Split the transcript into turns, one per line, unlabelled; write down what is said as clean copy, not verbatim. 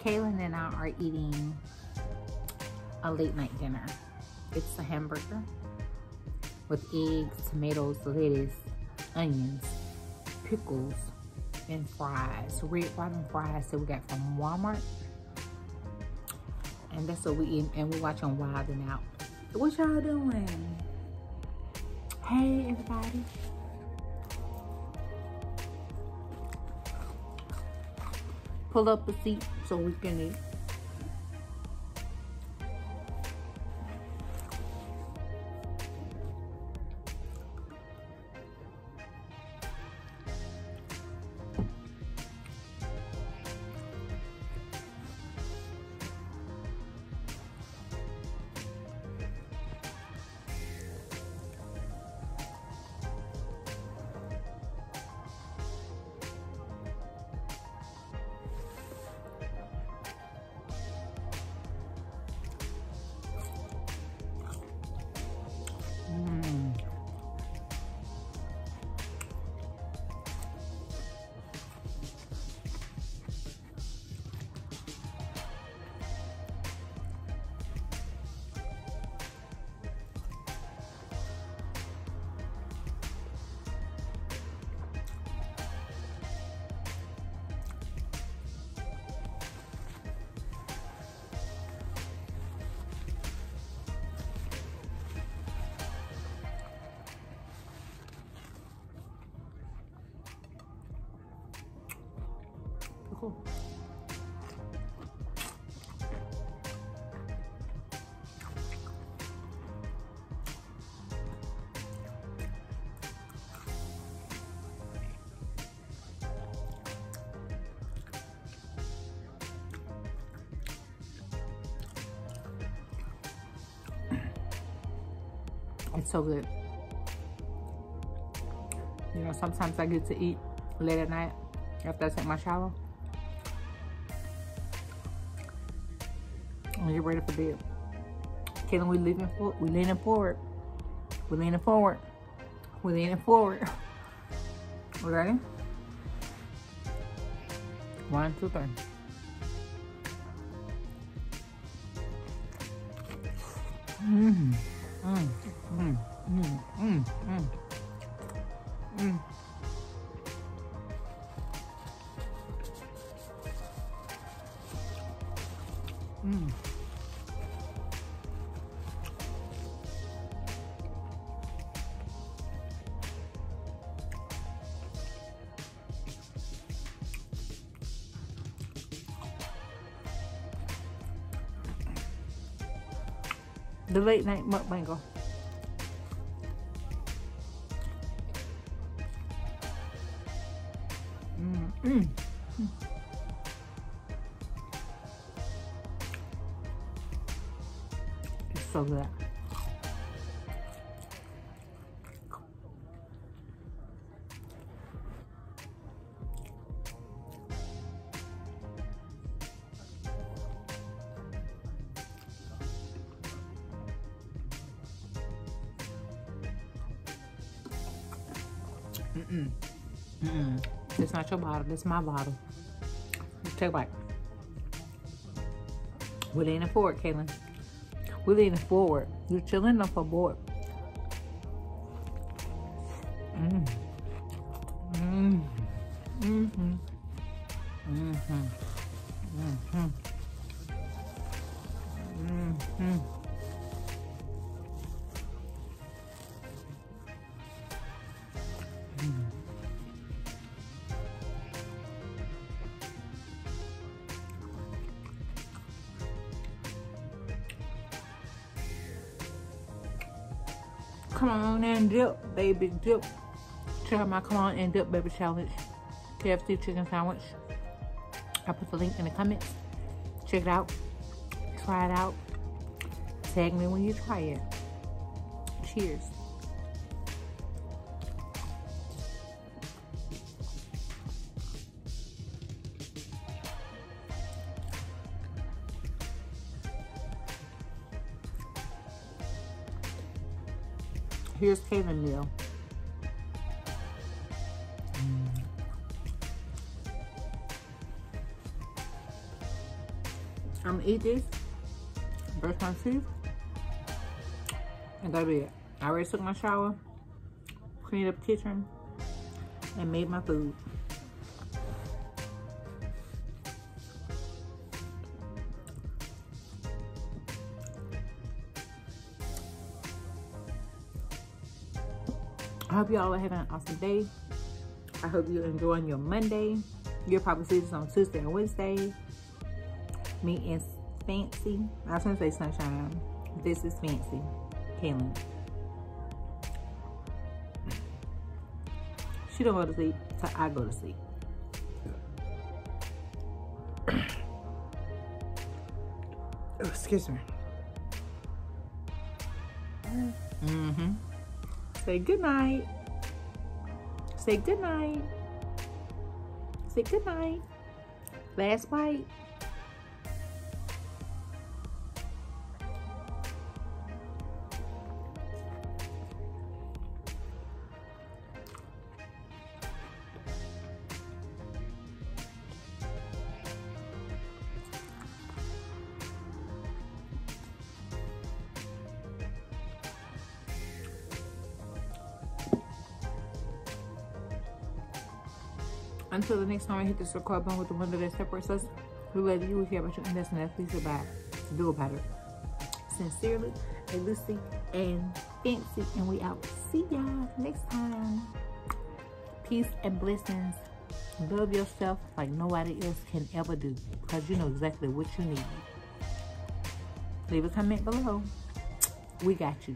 Kaylin and I are eating a late night dinner. It's a hamburger with eggs, tomatoes, lettuce, onions, pickles, and fries. Red, white, and fries that we got from Walmart. And that's what we eat, and we're watching Wild 'N Out. What y'all doing? Hey, everybody. Pull up a seat so we can eat. Cool. It's so good. You know, sometimes I get to eat late at night after I take my shower. And get ready for bed. Kaylin, we leaning forward. We leaning forward. We leaning forward. We leaning forward. Ready? 1, 2, 3. Mmm. Mmm. Mmm. Mmm. Mmm. Mmm. Mmm. Mmm. The late night mukbanger. It's so good. It's not your bottle, it's my bottle. Take a bite. We're leaning forward, Kaylin. We're leaning forward. You're chilling off a board. Mmm. Mmm. Mm-hmm. Mm-hmm. Mm-hmm. Mm-hmm. Come on and dip, baby, dip. Try my come on and dip, baby challenge. KFC chicken sandwich. I put the link in the comments. Check it out. Try it out. Tag me when you try it. Cheers. Here's Kaylin meal. I'm gonna eat this, brush my teeth, and go to bed. I already took my shower, cleaned up the kitchen, and made my food. I hope y'all are having an awesome day. I hope you're enjoying your Monday. You'll probably see this on Tuesday and Wednesday. Me and Fancy. I was gonna say Sunshine. This is Fancy. Kaylin. She don't go to sleep, so I go to sleep. Oh, excuse me. Say good night. Say good night. Say good night. Last bite. Until the next time I hit this record button with the window that separates us, we love you. We care about you, and that's nothing please do about it. Sincerely, Lucy and Fancy, and we out. See y'all next time. Peace and blessings. Love yourself like nobody else can ever do, because you know exactly what you need. Leave a comment below. We got you.